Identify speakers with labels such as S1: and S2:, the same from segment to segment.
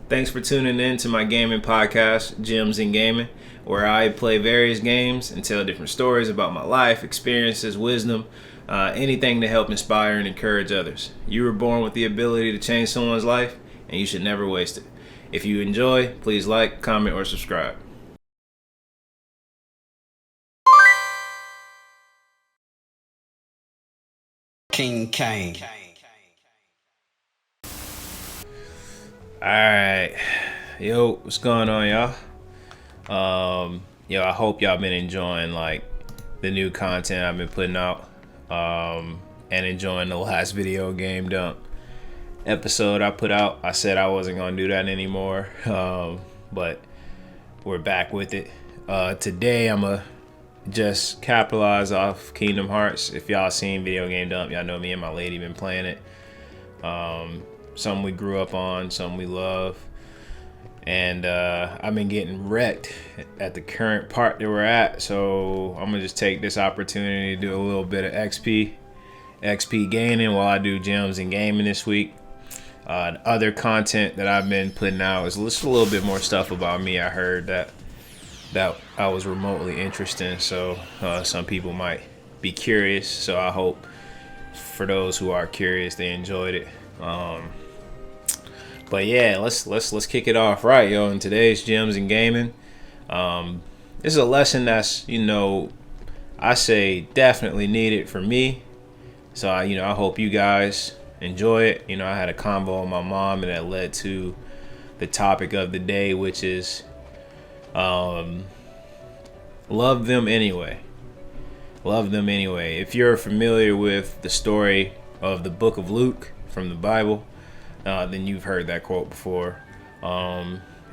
S1: Thanks for tuning in to my gaming podcast, Gems in Gaming, where I play various games and tell different stories about my life, experiences, wisdom, anything to help inspire and encourage others. You were born with the ability to change someone's life, and you should never waste it. If you enjoy, please like, comment, or subscribe.
S2: King Kane.
S1: Alright. Yo, what's going on, y'all? I hope y'all been enjoying the new content I've been putting out. And enjoying the last video game dump episode I put out. I said I wasn't gonna do that anymore. But we're back with it. Today I'ma just capitalize off Kingdom Hearts. If y'all seen video game dump, y'all know me and my lady been playing it. Some we grew up on, some we love, and I've been getting wrecked at the current part that we're at, so I'm gonna just take this opportunity to do a little bit of XP gaining while I do gems and gaming this week. Other content that I've been putting out is just a little bit more stuff about me. I heard that I was remotely interesting, so some people might be curious, so I hope for those who are curious they enjoyed it. But yeah, let's kick it off right, yo. In today's Gems and Gaming, this is a lesson that's, I say definitely needed for me. So I hope you guys enjoy it. I had a convo with my mom, and that led to the topic of the day, which is love them anyway. Love them anyway. If you're familiar with the story of the book of Luke from the Bible, then you've heard that quote before.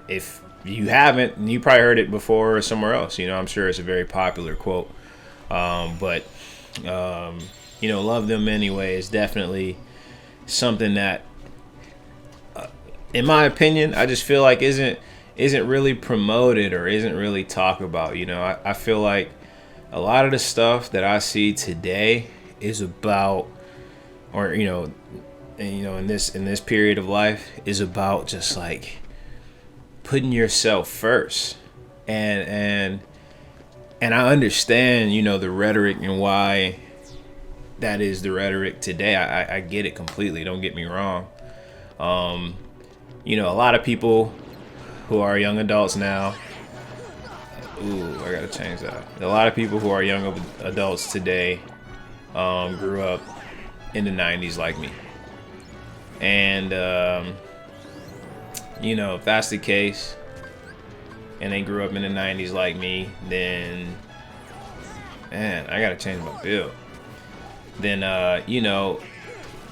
S1: If you haven't, you probably heard it before or somewhere else. I'm sure it's a very popular quote. But love them anyway is definitely something that, in my opinion, I just feel like isn't really promoted or isn't really talked about. I feel like a lot of the stuff that I see today is about, or in this period of life, is about just putting yourself first. And I understand the rhetoric and why that is the rhetoric today. I get it completely, don't get me wrong. A lot of people who are young adults now, I gotta change that. A lot of people who are young adults today grew up in the 90s like me. And if that's the case, and they grew up in the 90s like me, then man, I gotta change my build. Then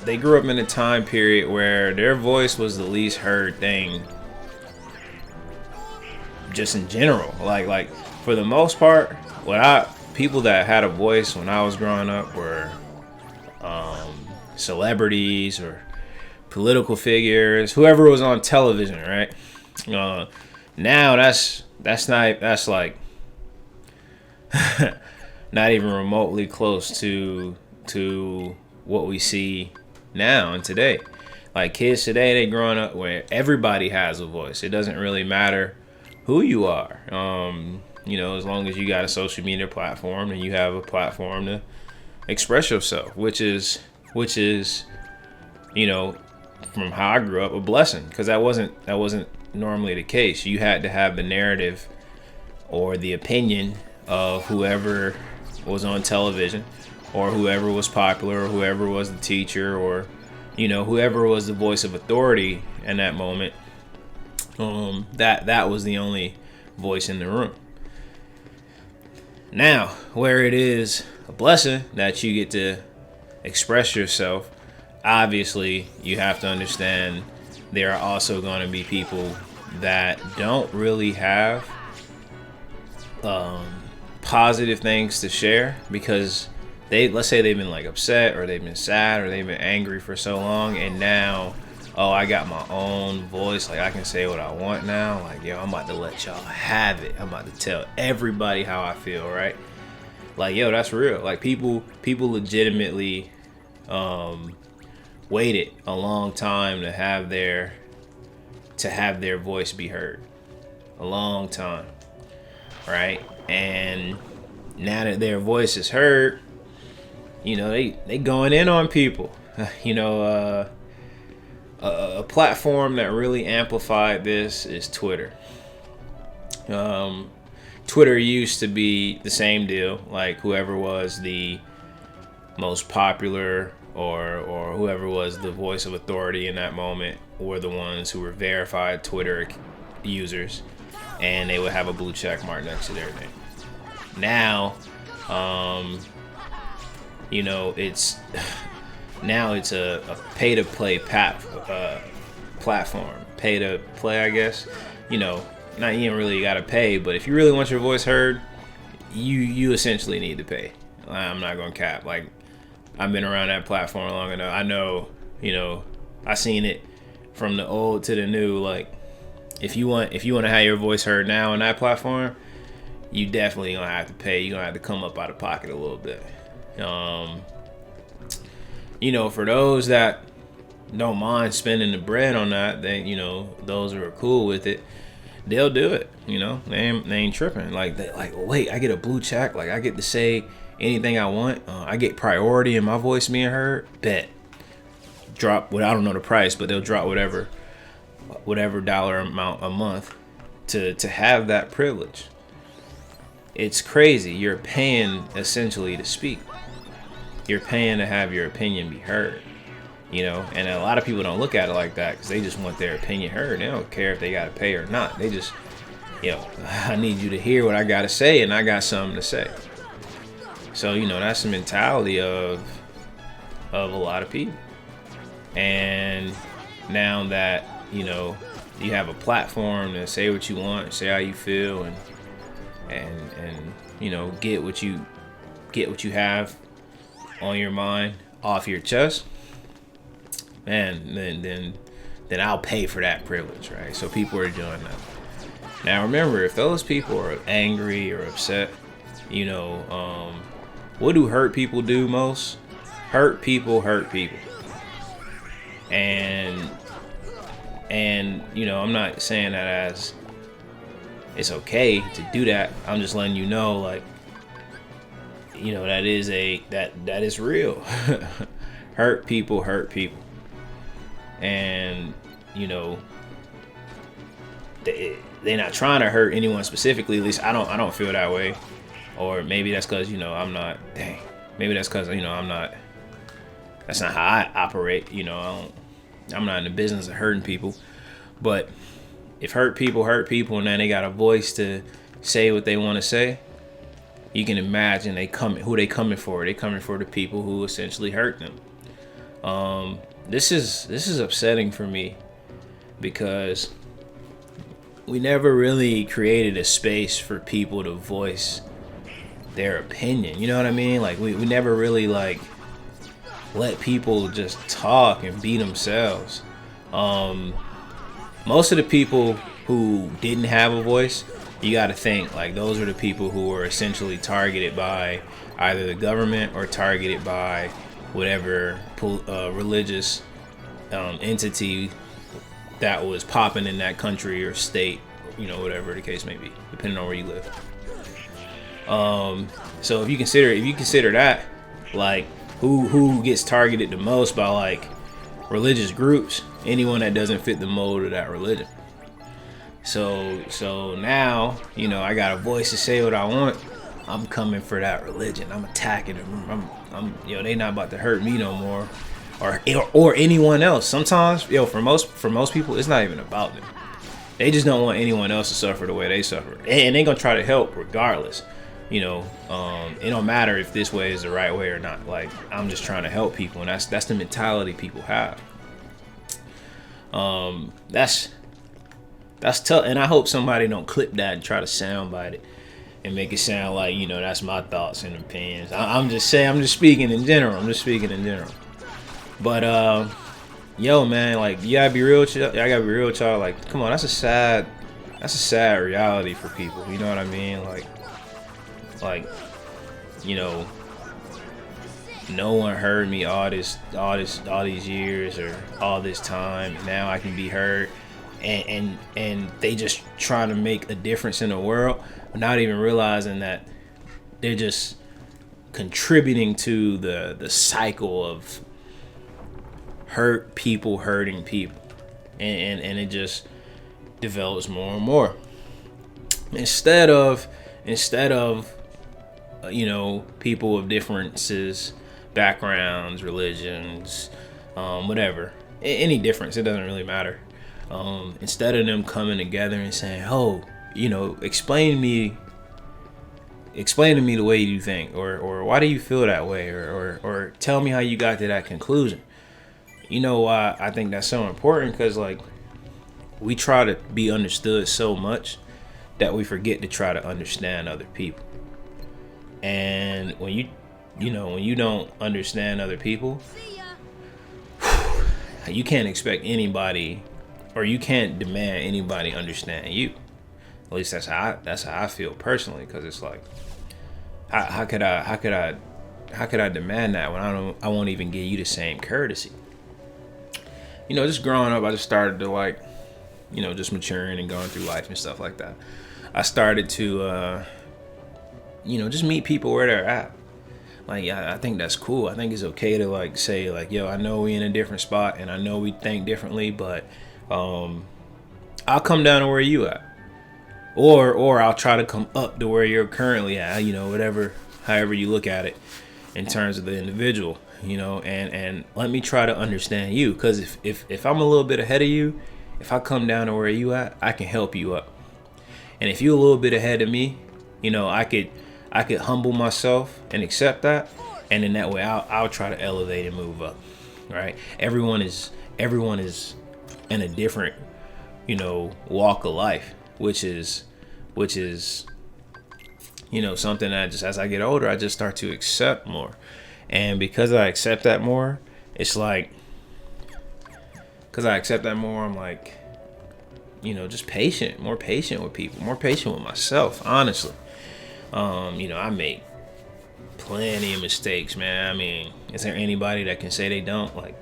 S1: they grew up in a time period where their voice was the least heard thing, just in general. Like for the most part, people that had a voice when I was growing up were celebrities or political figures, whoever was on television, right? Now that's like not even remotely close to what we see now and today. Like kids today, they growing up where everybody has a voice. It doesn't really matter who you are. As long as you got a social media platform and you have a platform to express yourself, which is from how I grew up, a blessing, because that wasn't normally the case. You had to have the narrative or the opinion of whoever was on television, or whoever was popular, or whoever was the teacher, or whoever was the voice of authority in that moment. That was the only voice in the room. Now, where it is a blessing that you get to express yourself, obviously you have to understand there are also going to be people that don't really have positive things to share, because let's say they've been upset, or they've been sad, or they've been angry for so long, and now, I got my own voice, I can say what I want now. I'm about to let y'all have it. I'm about to tell everybody how I feel, right? That's real. People legitimately waited a long time to have their to have their voice be heard. A long time, right? And now that their voice is heard, you know, they going in on people. You know, a platform that really amplified this is Twitter. Twitter used to be the same deal, like whoever was the most popular or whoever was the voice of authority in that moment were the ones who were verified Twitter users, and they would have a blue check mark next to their name. Now, you know, it's a pay to play platform, pay to play, I guess. You know, not you don't really gotta pay, but if you really want your voice heard, you essentially need to pay. I'm not gonna cap. Like, I've been around that platform long enough. I know, you know, I seen it from the old to the new. Like, if you want to have your voice heard now on that platform, you definitely gonna have to pay. You're gonna have to come up out of pocket a little bit. You know, for those that don't mind spending the bread on that, they, you know, those who are cool with it, they'll do it. You know, they ain't tripping. Like, wait, I get a blue check. Like, I get to say anything I want. I get priority in my voice being heard. Bet. Drop. Well, I don't know the price, but they'll drop whatever dollar amount a month to have that privilege. It's crazy. You're paying essentially to speak. You're paying to have your opinion be heard. You know, and a lot of people don't look at it like that because they just want their opinion heard. They don't care if they got to pay or not. They just, you know, I need you to hear what I got to say, and I got something to say. So, you know, that's the mentality of a lot of people. And now that, you know, you have a platform to say what you want, say how you feel, and you know, get what you have on your mind off your chest, man, then I'll pay for that privilege, right? So people are doing that. Now remember, if those people are angry or upset, you know, what do hurt people do most? Hurt people hurt people. And you know, I'm not saying that as it's okay to do that. I'm just letting you know, like, you know, that is real. Hurt people hurt people. And, you know, they're not trying to hurt anyone specifically. At least I don't feel that way. Or maybe that's because, you know, maybe that's because, you know, that's not how I operate. You know, I'm not in the business of hurting people. But if hurt people and then they got a voice to say what they want to say, you can imagine who they coming for. They coming for the people who essentially hurt them. This is upsetting for me because we never really created a space for people to voice their opinion. You know what I mean? Like, we never really, like, let people just talk and be themselves. Most of the people who didn't have a voice, you got to think, like, those are the people who were essentially targeted by either the government or targeted by whatever religious entity that was popping in that country or state, you know, whatever the case may be, depending on where you live. So if you consider that, like, who gets targeted the most by, like, religious groups, anyone that doesn't fit the mold of that religion. So now, you know, I got a voice to say what I want. I'm coming for that religion. I'm attacking them. I'm you know, they not about to hurt me no more, or anyone else. Sometimes, you know, for most people, it's not even about them. They just don't want anyone else to suffer the way they suffer, and they gonna try to help regardless. You know, it don't matter if this way is the right way or not. Like, I'm just trying to help people, and that's the mentality people have. That's tough, and I hope somebody don't clip that and try to soundbite it and make it sound like, you know, that's my thoughts and opinions. I'm just speaking in general. But yo, man, like, you gotta be real with y'all. I gotta be real with y'all. Like, come on, that's a sad reality for people. You know what I mean? Like, you know, no one heard me all these years or all this time. Now I can be heard. and they just trying to make a difference in the world, not even realizing that they're just contributing to the cycle of hurt people hurting people, and it just develops more and more. Instead of people of differences, backgrounds, religions, whatever, any difference, it doesn't really matter. Instead of them coming together and saying, oh, explain to me the way you think, or why do you feel that way, or tell me how you got to that conclusion. You know why I think that's so important? Because like, we try to be understood so much that we forget to try to understand other people. And when you don't understand other people, you can't expect anybody, or you can't demand anybody understand you. At least that's how I feel personally. Because it's like, how could I demand that when I won't even give you the same courtesy? Just growing up, I just started to like, just maturing and going through life and stuff like that. I started to, just meet people where they're at. Like, I think that's cool. I think it's okay to like say like, yo, I know we in a different spot and I know we think differently, but I'll come down to where you at, or I'll try to come up to where you're currently at. However you look at it in terms of the individual. And let me try to understand you, because if I'm a little bit ahead of you, if I come down to where you at, I can help you up. And if you're a little bit ahead of me, I could humble myself and accept that, and in that way I'll try to elevate and move up. Right? Everyone is in a different, walk of life, which is something that just, as I get older, I just start to accept more. And because I accept that more, it's like, I'm like, just more patient with people, more patient with myself, honestly. I make plenty of mistakes, man. I mean, is there anybody that can say they don't? Like,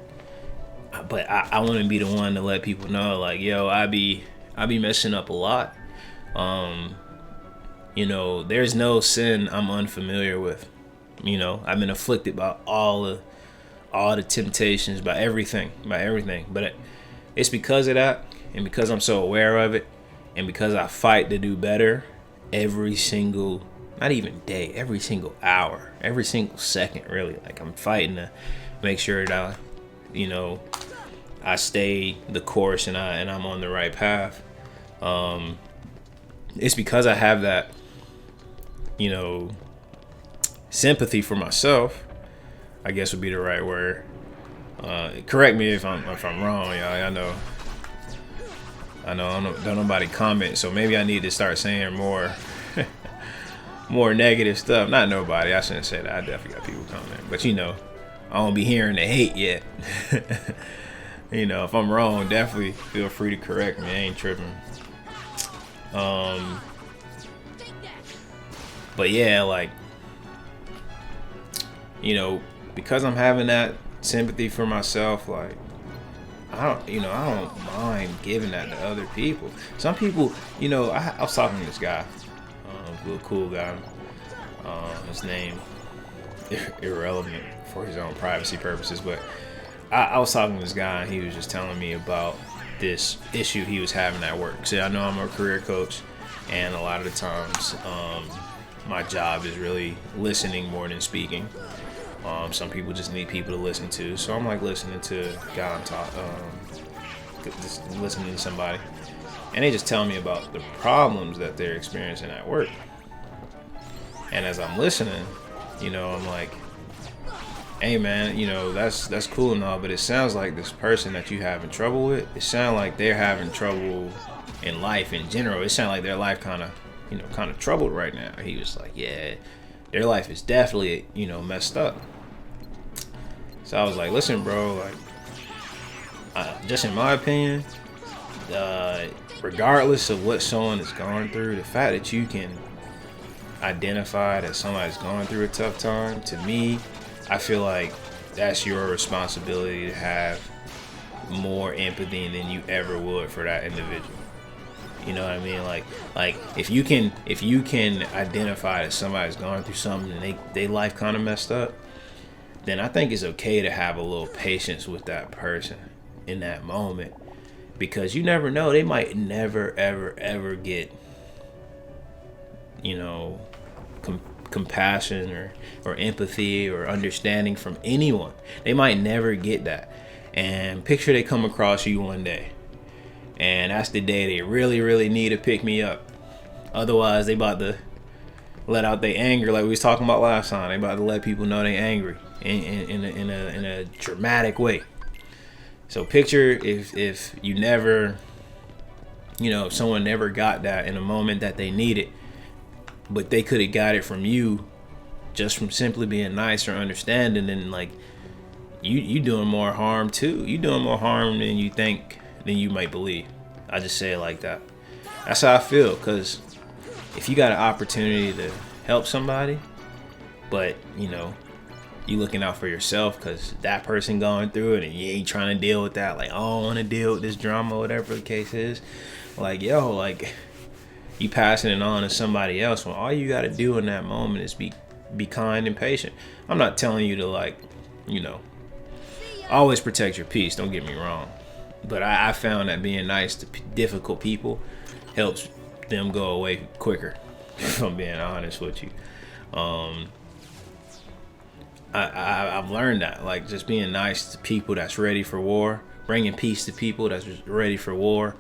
S1: but I want to be the one to let people know, like, yo, I be messing up a lot. There's no sin I'm unfamiliar with. I've been afflicted by all the temptations, by everything. But it's because of that, and because I'm so aware of it, and because I fight to do better every single, not even day, every single hour, every single second, really. Like, I'm fighting to make sure that I stay the course and I'm on the right path. It's because I have that, sympathy for myself, I guess would be the right word. Correct me if I'm wrong, y'all. I know don't nobody comment, so maybe I need to start saying more more negative stuff. Not nobody, I shouldn't say that. I definitely got people comment, but I don't be hearing the hate yet. If I'm wrong, definitely feel free to correct me. I ain't tripping. But yeah, like, because I'm having that sympathy for myself, like, I don't mind giving that to other people. Some people, I was talking to this guy, real cool guy. His name irrelevant for his own privacy purposes, but I was talking to this guy, and he was just telling me about this issue he was having at work. See, I know I'm a career coach, and a lot of the times, my job is really listening more than speaking. Some people just need people to listen to, so I'm like listening to a guy on top, just listening to somebody, and they just tell me about the problems that they're experiencing at work. And as I'm listening, I'm like, hey man, that's cool and all, but it sounds like this person that you having trouble with, it sounds like they're having trouble in life in general. It sounds like their life kind of troubled right now. He was like, yeah, their life is definitely, messed up. So I was like, listen, bro, like, just in my opinion, regardless of what someone is going through, the fact that you can identify that somebody's going through a tough time, to me, I feel like that's your responsibility to have more empathy than you ever would for that individual. You know what I mean? Like if you can identify that somebody's going through something and they life kind of messed up, then I think it's okay to have a little patience with that person in that moment, because you never know, they might never ever get, you know, compassion or empathy or understanding from anyone. They might never get that. And picture they come across you one day, and that's the day they really need to pick me up. Otherwise, they about to let out their anger, like we was talking about last time. They about to let people know they angry in a dramatic way. So picture if you never, you know, if someone never got that in a moment that they needed, but they could have got it from you just from simply being nice or understanding, and like you doing more harm too. You doing more harm than you think, than you might believe. I just say it like that. That's how I feel, because if you got an opportunity to help somebody, but you know, you looking out for yourself because that person going through it and you ain't trying to deal with that, like, I don't want to deal with this drama, whatever the case is, like, yo, like, you passing it on to somebody else when all you got to do in that moment is be kind and patient. I'm not telling you to, like, you know, always protect your peace, don't get me wrong, but I found that being nice to difficult people helps them go away quicker, if I'm being honest with you. I've learned that, like, just being nice to people that's ready for war, bringing peace to people that's ready for war,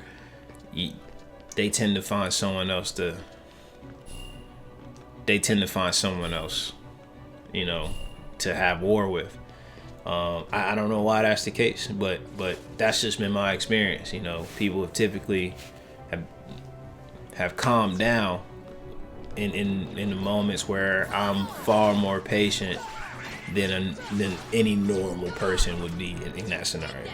S1: they tend to find someone else you know, to have war with. I don't know why that's the case, but that's just been my experience. You know, people have typically have calmed down in the moments where I'm far more patient than any normal person would be in that scenario.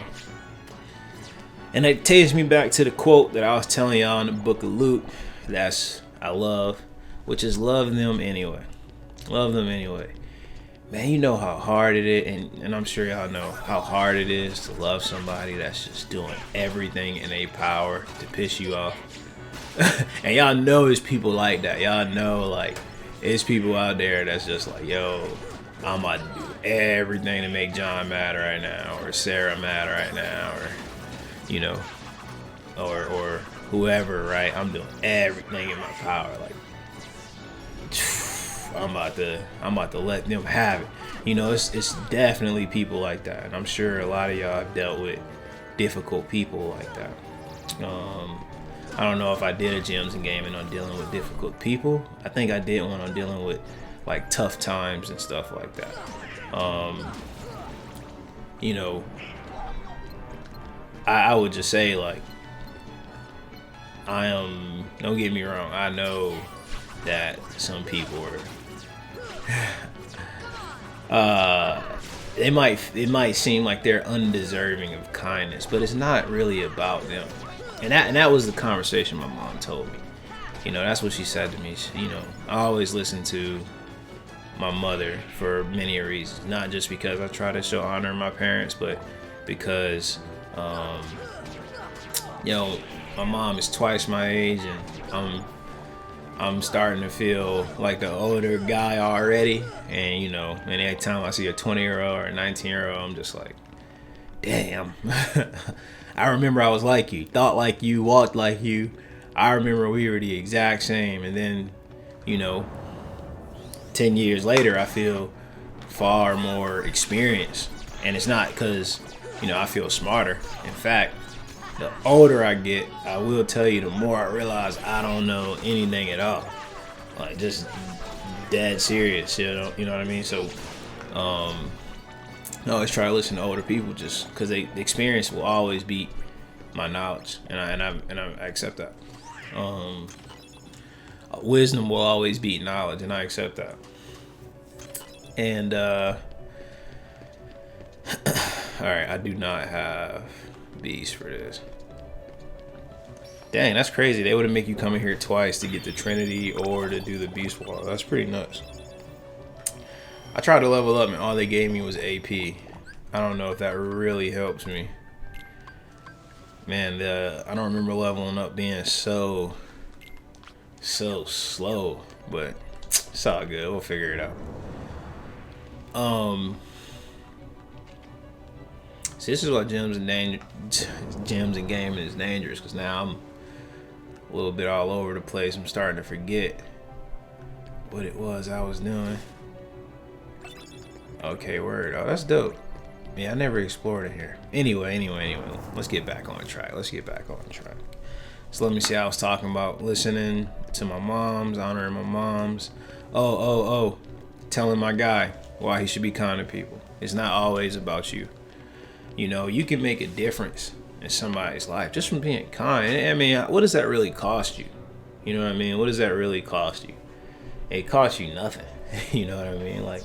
S1: And it takes me back to the quote that I was telling y'all in the book of Luke, I love, which is love them anyway. Love them anyway. Man, you know how hard it is, and I'm sure y'all know how hard it is to love somebody that's just doing everything in their power to piss you off. And y'all know there's people like that. Y'all know, like, there's people out there that's just like, yo, I'm about to do everything to make John mad right now, or Sarah mad right now, or, you know, or whoever, right? I'm doing everything in my power. Like, I'm about to let them have it. You know, it's definitely people like that, and I'm sure a lot of y'all have dealt with difficult people like that. I don't know if I did a Gems and Gaming on dealing with difficult people. I think I did one on dealing with, like, tough times and stuff like that. You know, I would just say, like, don't get me wrong, I know that some people are it might seem like they're undeserving of kindness, but it's not really about them. And that was the conversation my mom told me. You know, that's what she said to me. You know, I always listen to my mother for many reasons, not just because I try to show honor to my parents, but because you know, my mom is twice my age, and I'm starting to feel like the older guy already. And you know, and every time I see a 20-year-old or a 19-year-old, I'm just like, damn. I remember I was like you, thought like you, walked like you. I remember we were the exact same. And then, you know, 10 years later, I feel far more experienced. And it's not because, you know, I feel smarter. In fact, the older I get, I will tell you, the more I realize I don't know anything at all. Like, just dead serious, you know what I mean? So, I always try to listen to older people just because the experience will always beat my knowledge, and I accept that. Wisdom will always beat knowledge, and I accept that. And all right, I do not have beast for this. Dang, that's crazy. They would make you come in here twice to get the Trinity or to do the beast wall. That's pretty nuts. I tried to level up and all they gave me was AP. I don't know if that really helps me. Man, I don't remember leveling up being so slow, but it's all good. We'll figure it out. See, this is why gyms and gaming is dangerous, because now I'm a little bit all over the place. I'm starting to forget what it was I was doing. Okay, word. Oh, that's dope. Yeah, I never explored it here. Anyway, let's get back on track. So let me see. I was talking about listening to my moms, honoring my moms. Oh, telling my guy why he should be kind to people. It's not always about you. You know, you can make a difference in somebody's life just from being kind. I mean, what does that really cost you? You know what I mean? What does that really cost you? It costs you nothing. You know what I mean? Like,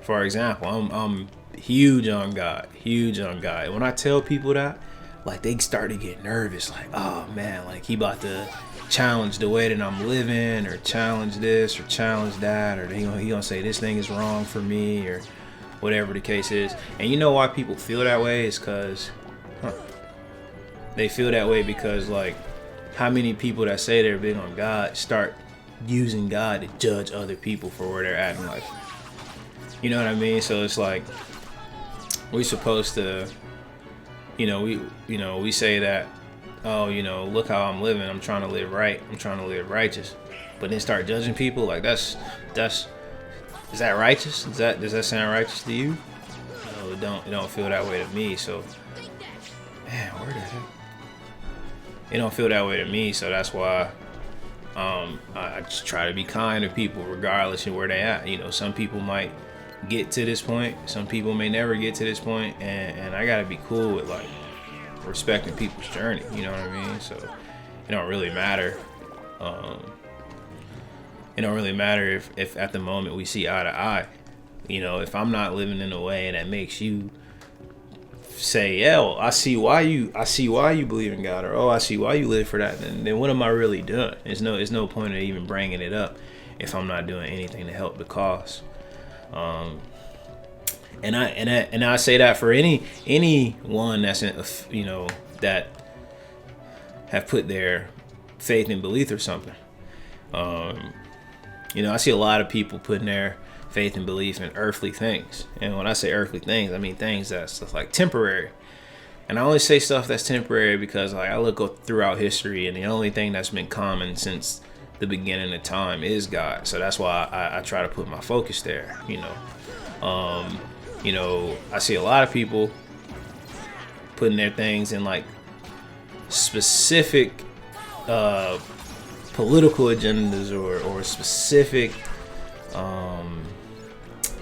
S1: for example, I'm huge on God. When I tell people that, like, they start to get nervous. Like, oh man, like he about to challenge the way that I'm living, or challenge this, or challenge that, or he gonna say this thing is wrong for me, or whatever the case is. And you know why people feel that way is because they feel that way because, like, how many people that say they're big on God start using God to judge other people for where they're at in life. You know what I mean? So it's like, we're supposed to, we say that, oh, look how I'm living. I'm trying to live right. I'm trying to live righteous. But then start judging people. Like, is that righteous? Does that sound righteous to you? No, it don't feel that way to me. So, man, where the heck? It don't feel that way to me. So that's why I just try to be kind to people regardless of where they at. Some people might get to this point. Some people may never get to this point, and I gotta be cool with, like, respecting people's journey. You know what I mean? So it don't really matter. It don't really matter if at the moment we see eye to eye. If I'm not living in a way that makes you say, yeah, well, I see why you believe in God, or oh, I see why you live for that, then what am I really doing? There's no point in even bringing it up if I'm not doing anything to help the cause. And I say that for anyone that's that have put their faith and belief or something. I see a lot of people putting their faith and belief in earthly things. And when I say earthly things, I mean things that's like temporary. And I only say stuff that's temporary because, like, I look throughout history, and the only thing that's been common since the beginning of time is God. So that's why I try to put my focus there. I see a lot of people putting their things in, like, specific political agendas or specific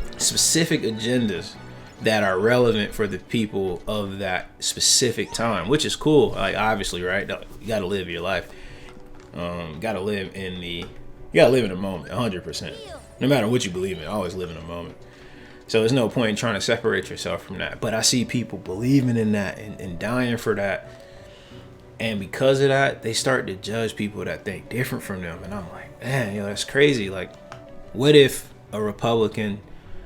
S1: agendas that are relevant for the people of that specific time, which is cool. Like, obviously, right? You gotta live your life. You gotta live in the moment, 100%. No matter what you believe in, always live in a moment. So there's no point in trying to separate yourself from that. But I see people believing in that and dying for that. And because of that, they start to judge people that think different from them. And I'm like, man, that's crazy. Like, what if a Republican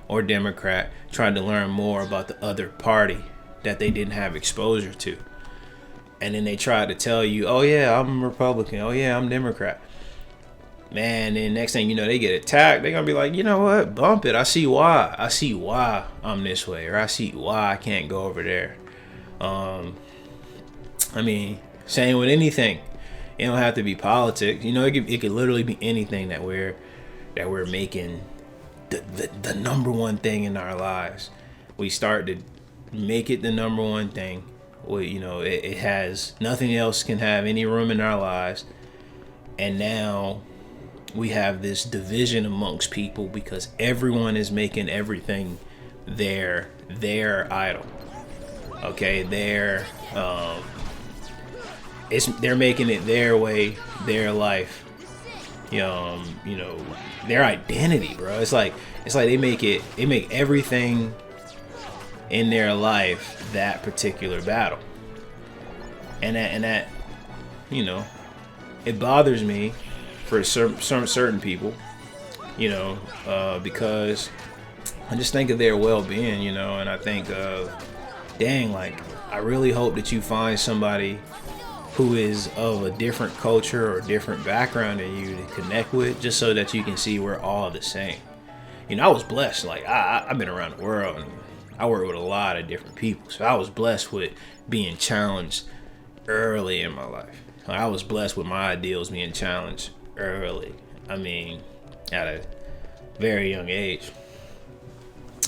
S1: or Democrat tried to learn more about the other party that they didn't have exposure to? And then they tried to tell you, oh yeah, I'm Republican. Oh yeah, I'm Democrat. Man, then next thing you know, they get attacked. They're going to be like, you know what? Bump it. I see why I'm this way. Or I see why I can't go over there. I mean, same with anything. It don't have to be politics. It could literally be anything that we're making the number one thing in our lives. We start to make it the number one thing. It has nothing else can have any room in our lives. And now we have this division amongst people because everyone is making everything their idol. Okay, they're making it their way, their life. Their identity, bro. It's like they make everything in their life that particular battle. And that it bothers me for certain people, because I just think of their well-being, and I think of, dang, like, I really hope that you find somebody who is of a different culture or different background than you to connect with, just so that you can see we're all the same. You know, I was blessed. Like, I've been around the world and I work with a lot of different people. So I was blessed with being challenged early in my life. I was blessed with my ideals being challenged early. I mean, at a very young age.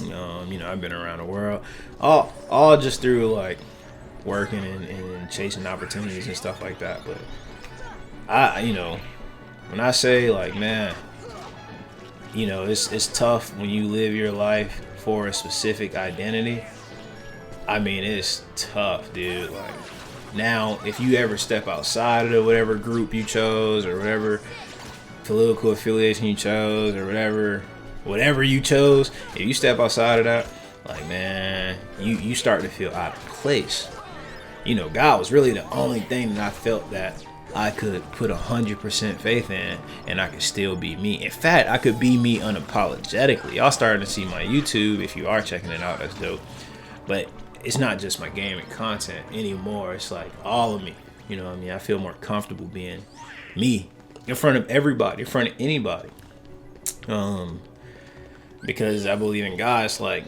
S1: You know, I've been around the world, all just through like working and chasing opportunities and stuff like that. But when I say like, man, it's tough when you live your life for a specific identity. I mean, it's tough, dude. Like, now, if you ever step outside of whatever group you chose or whatever political affiliation you chose or whatever you chose, if you step outside of that, like, man, you start to feel out of place. You know, God was really the only thing that I felt that I could put 100% faith in, and I could still be me. In fact, I could be me unapologetically. Y'all starting to see my YouTube. If you are checking it out, that's dope. But it's not just my gaming content anymore. It's like all of me. You know what I mean? I feel more comfortable being me in front of everybody, in front of anybody. Because I believe in God. It's like,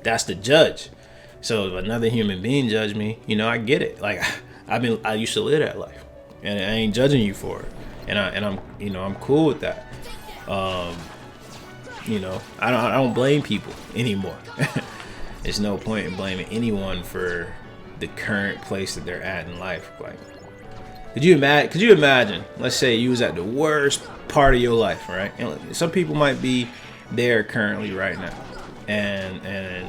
S1: that's the judge. So if another human being judge me, I get it. Like, I used to live that life, and I ain't judging you for it. And I'm cool with that. I don't blame people anymore. There's no point in blaming anyone for the current place that they're at in life. Like, could you imagine? Let's say you was at the worst part of your life, right? And some people might be there currently right now, and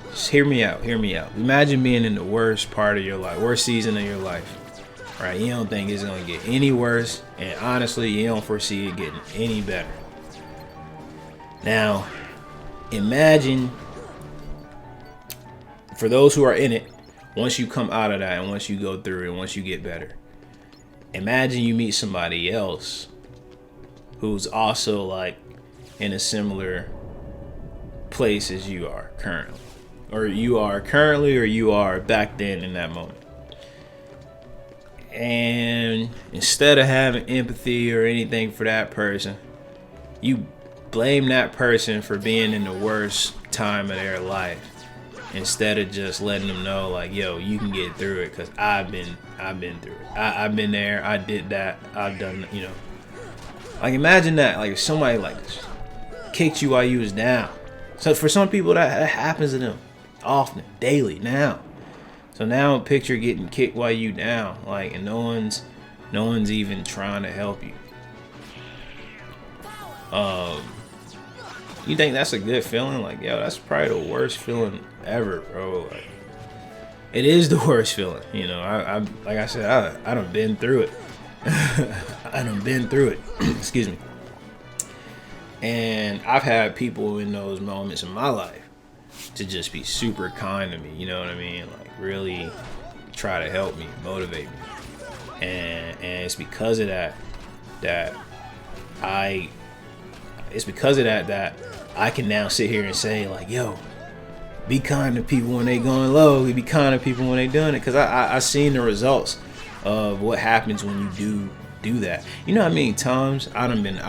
S1: just hear me out. Imagine being in the worst part of your life, worst season of your life, right? You don't think it's gonna get any worse, and honestly, you don't foresee it getting any better. Now, imagine, for those who are in it, once you come out of that and once you go through it and once you get better, imagine you meet somebody else who's also like in a similar place as you are currently, or you are back then in that moment. And instead of having empathy or anything for that person, you blame that person for being in the worst time of their life, instead of just letting them know, like, yo, you can get through it, because I've been through it. I've been there. I did that. I've done, like, imagine that, like, if somebody like kicked you while you was down. So for some people that happens to them often, daily now. So now picture getting kicked while you down, like, and no one's even trying to help you. You think that's a good feeling? Like, yo, that's probably the worst feeling ever, bro. Like, it is the worst feeling. I like I said, I done been through it. I done been through it. Excuse me. And I've had people in those moments in my life to just be super kind to me. You know what I mean? Like, really try to help me, motivate me. And it's because of that that I can now sit here and say, like, yo, be kind to people when they going low. Be kind to people when they doing it. Because I seen the results of what happens when you do that. You know how many times I done been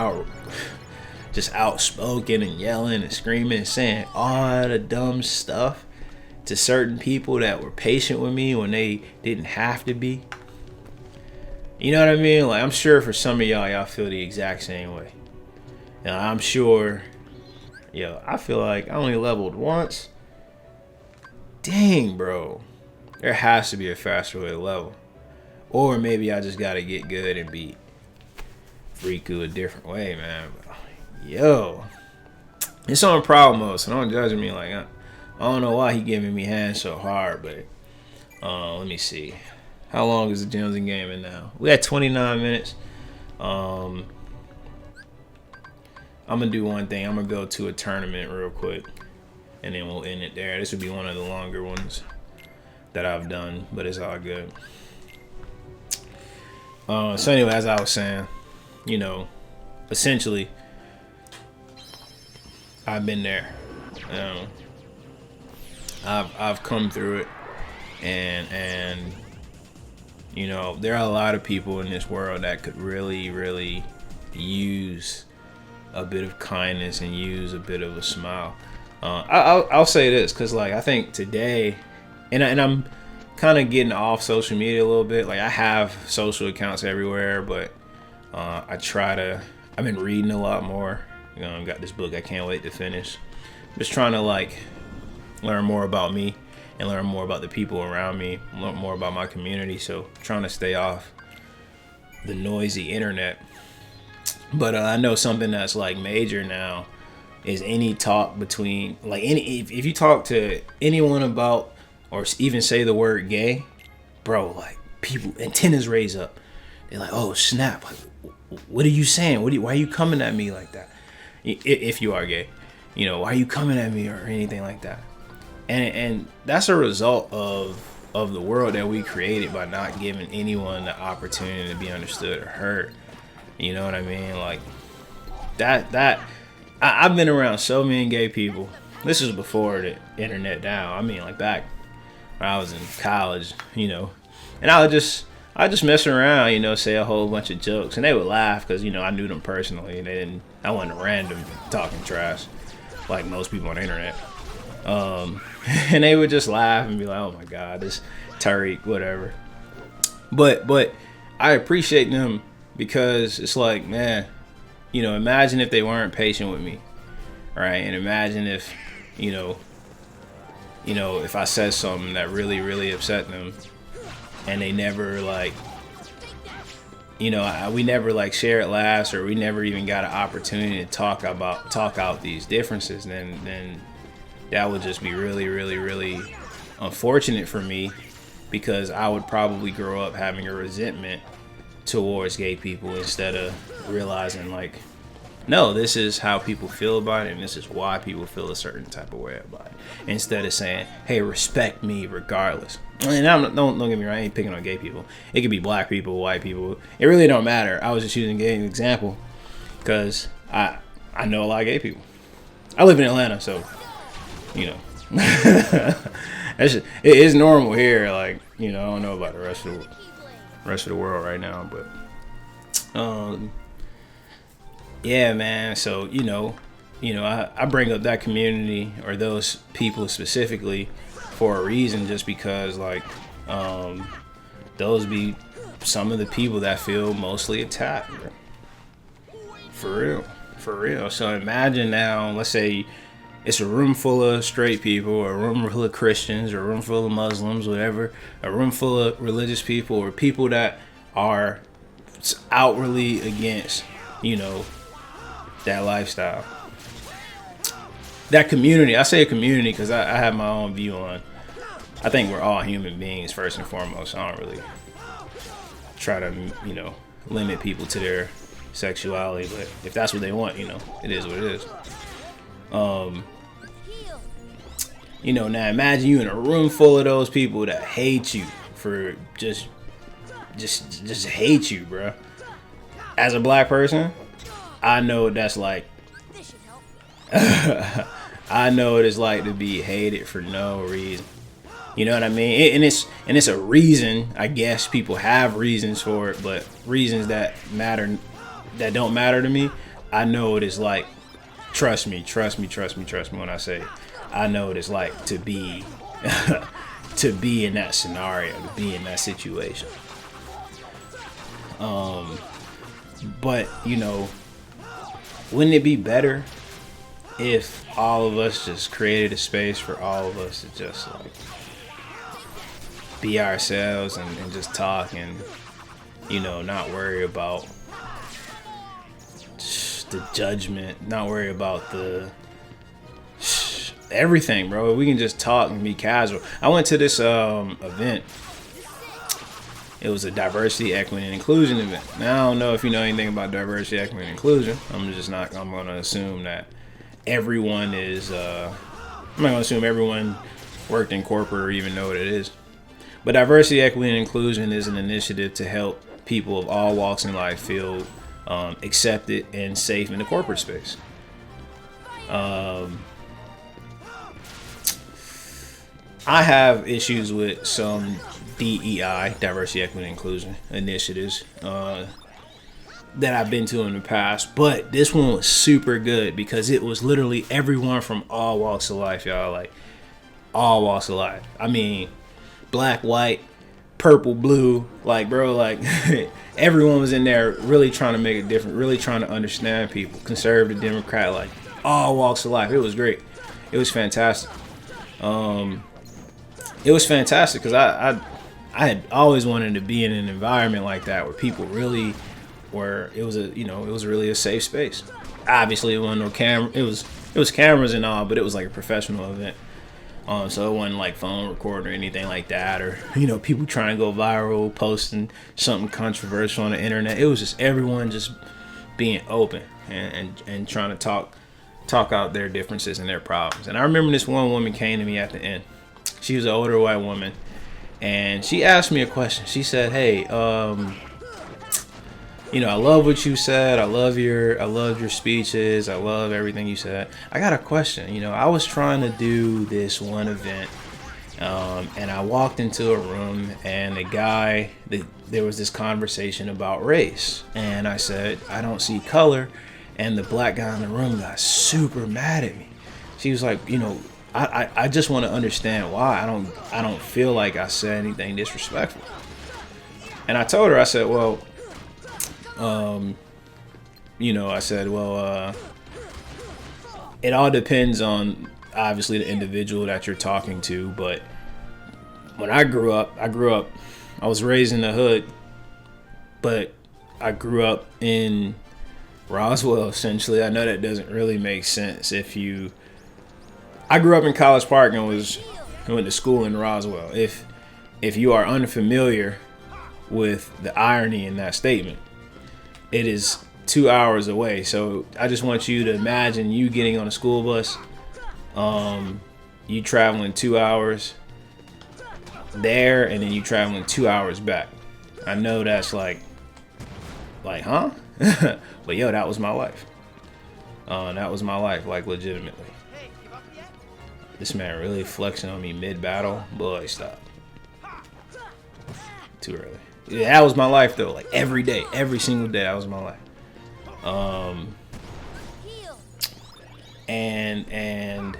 S1: just outspoken and yelling and screaming and saying all the dumb stuff to certain people that were patient with me when they didn't have to be. You know what I mean? Like, I'm sure for some of y'all feel the exact same way. Now, I'm sure, I feel like I only leveled once. Dang, bro. There has to be a faster way to level. Or maybe I just got to get good and beat Riku a different way, man. Yo, it's on problem mode, so don't judge me. Like, I don't know why he giving me hands so hard, but let me see. How long is the Gems and Gaming now? We had 29 minutes. I'm gonna do one thing. I'm gonna go to a tournament real quick, and then we'll end it there. This would be one of the longer ones that I've done, but it's all good. So anyway, as I was saying, essentially, I've been there. I've come through it, and you know, there are a lot of people in this world that could really use a bit of kindness and use a bit of a smile. I'll say this, because like I think today, and I'm kind of getting off social media a little bit. Like I have social accounts everywhere, but I've been reading a lot more. You know, I've got this book I can't wait to finish. Just trying to like learn more about me and learn more about the people around me, learn more about my community. So trying to stay off the noisy internet. But I know something that's like major now is any talk between like if you talk to anyone about or even say the word gay, bro, like people antennas raise up. They're like, oh snap, like, what are you saying? Why are you coming at me like that? If you are gay, you know, why are you coming at me or anything like that? And that's a result of the world that we created by not giving anyone the opportunity to be understood or heard. You know what I mean? Like I've been around so many gay people. This was before the internet now. I mean, like back when I was in college, you know, and I just mess around, you know, say a whole bunch of jokes, and they would laugh because, you know, I knew them personally. I wasn't random talking trash like most people on the internet. And they would just laugh and be like, oh my God, this Tariq, whatever. But I appreciate them because it's like, man, you know, imagine if they weren't patient with me, right? And imagine if, you know, if I said something that really upset them, and they never like, you know, we never like shared laughs, or we never even got an opportunity to talk out these differences, then that would just be really unfortunate for me, because I would probably grow up having a resentment towards gay people instead of realizing like, no, this is how people feel about it, and this is why people feel a certain type of way about it. Instead of saying, hey, respect me regardless. And don't get me wrong, I ain't picking on gay people. It could be black people, white people. It really don't matter. I was just using gay as an example because I know a lot of gay people. I live in Atlanta, so, you know. It is normal here. Like, you know, I don't know about the rest of the world right now, but yeah, man. So, you know, I bring up that community or those people specifically for a reason, just because like those be some of the people that feel mostly attacked, bro. For real. So imagine now, let's say it's a room full of straight people, or a room full of Christians, or a room full of Muslims, whatever, a room full of religious people, or people that are outwardly against, you know, that lifestyle. That community, I say a community because I have my own view on, I think we're all human beings first and foremost. I don't really try to, you know, limit people to their sexuality, but if that's what they want, you know, it is what it is. You know, now imagine you in a room full of those people that hate you for just hate you, bro. As a black person, I know what that's like. I know what it's like to be hated for no reason. You know what I mean? And it's a reason. I guess people have reasons for it, but reasons that don't matter to me. I know what it's like. Trust me when I say I know what it's like to be to be in that scenario, to be in that situation. But you know, wouldn't it be better if all of us just created a space for all of us to just like be ourselves and just talk, and you know, not worry about the judgment, not worry about the everything, bro. We can just talk and be casual. I went to this event. It was a diversity, equity, and inclusion event. Now I don't know if you know anything about diversity, equity, and inclusion. I'm going to assume that everyone is I'm not going to assume everyone worked in corporate or even know what it is. But diversity, equity, and inclusion is an initiative to help people of all walks in life feel accepted and safe in the corporate space. I have issues with some DEI, diversity, equity, inclusion initiatives that I've been to in the past, but this one was super good because it was literally everyone from all walks of life, y'all. Like all walks of life. I mean, black, white, purple, blue, like bro, like everyone was in there really trying to make it different, really trying to understand people, conservative, Democrat, like all walks of life. It was great. It was fantastic. It was fantastic because I had always wanted to be in an environment like that where people really were. It was it was really a safe space. Obviously, it wasn't no camera. It was cameras and all, but it was like a professional event. So it wasn't like phone recording or anything like that, or people trying to go viral, posting something controversial on the internet. It was just everyone just being open and trying to talk out their differences and their problems. And I remember this one woman came to me at the end. She was an older white woman, and she asked me a question. She said, "Hey, I love what you said. I love your speeches. I love everything you said. I got a question. I was trying to do this one event, and I walked into a room, and there was this conversation about race, and I said I don't see color, and the black guy in the room got super mad at me. She was like, I just want to understand why. I don't feel like I said anything disrespectful." And I told her, I said, well, it all depends on obviously the individual that you're talking to. But when I grew up, I was raised in the hood, but I grew up in Roswell, essentially. I know that doesn't really make sense I grew up in College Park and went to school in Roswell. If you are unfamiliar with the irony in that statement, it is 2 hours away. So I just want you to imagine you getting on a school bus, you traveling 2 hours there, and then you traveling 2 hours back. I know that's like, huh? But yo, that was my life. That was my life, like legitimately. This man really flexing on me mid-battle. Boy, stop. Too early. Yeah, that was my life though. Like every day, every single day, that was my life. And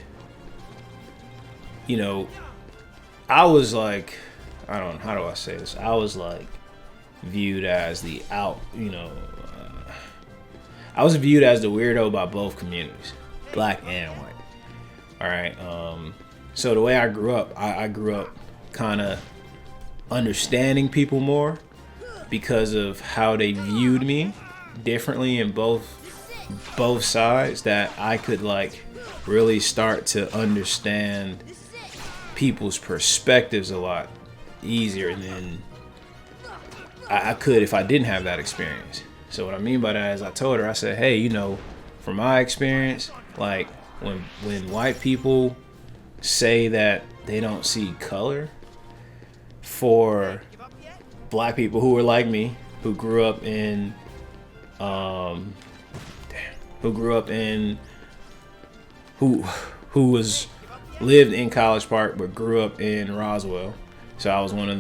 S1: I was like, how do I say this? I was like viewed as I was viewed as the weirdo by both communities, black and white. All right. So the way I grew up, I grew up kind of understanding people more because of how they viewed me differently in both sides, that I could like really start to understand people's perspectives a lot easier than I could if I didn't have that experience. So what I mean by that is I told her, I said, hey, from my experience, like when white people say that they don't see color, for black people who were like me, who lived in College Park but grew up in Roswell. So I was one of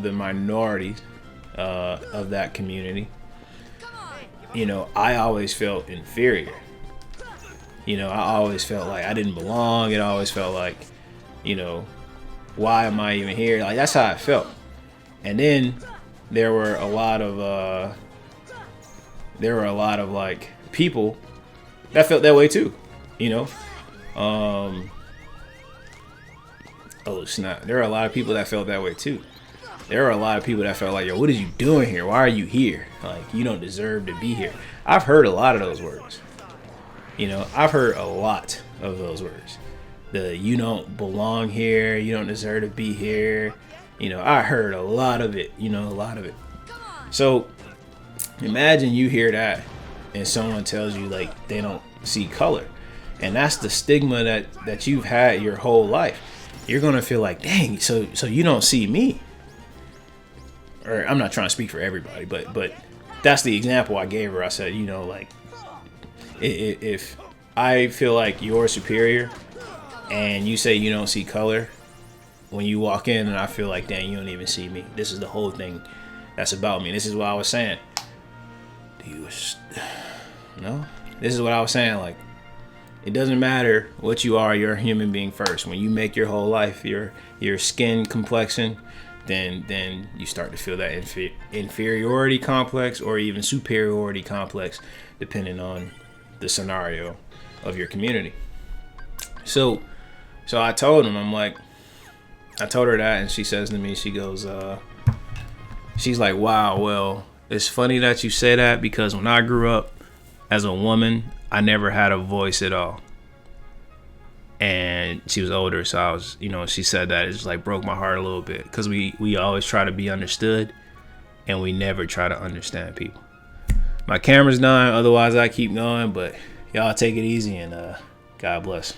S1: the minorities of that community. I always felt inferior. I always felt like I didn't belong. It always felt like, why am I even here? Like that's how I felt. And then there were a lot of like people that felt that way too. Oh snap! There are a lot of people that felt that way too. There are a lot of people that felt like, yo, what are you doing here? Why are you here? Like, you don't deserve to be here. I've heard a lot of those words. I've heard a lot of those words. You don't belong here. You don't deserve to be here. I heard a lot of it. A lot of it. So imagine you hear that and someone tells you like they don't see color. And that's the stigma that you've had your whole life. You're going to feel like, dang, so you don't see me. Or I'm not trying to speak for everybody, but that's the example I gave her. I said, like, if I feel like you're superior, and you say you don't see color when you walk in, and I feel like, dang, you don't even see me. This is the whole thing that's about me. This is what I was saying. No? This is what I was saying. Like, it doesn't matter what you are. You're a human being first. When you make your whole life your skin complexion, then you start to feel that inferiority complex or even superiority complex, depending on the scenario of your community. So I told him, I told her that, and she says to me, she goes, she's like, wow, well, it's funny that you say that, because when I grew up as a woman, I never had a voice at all. And she was older, so I was, she said that, it just like broke my heart a little bit, because we always try to be understood, and we never try to understand people. My camera's done, otherwise I keep going, but y'all take it easy, and God bless.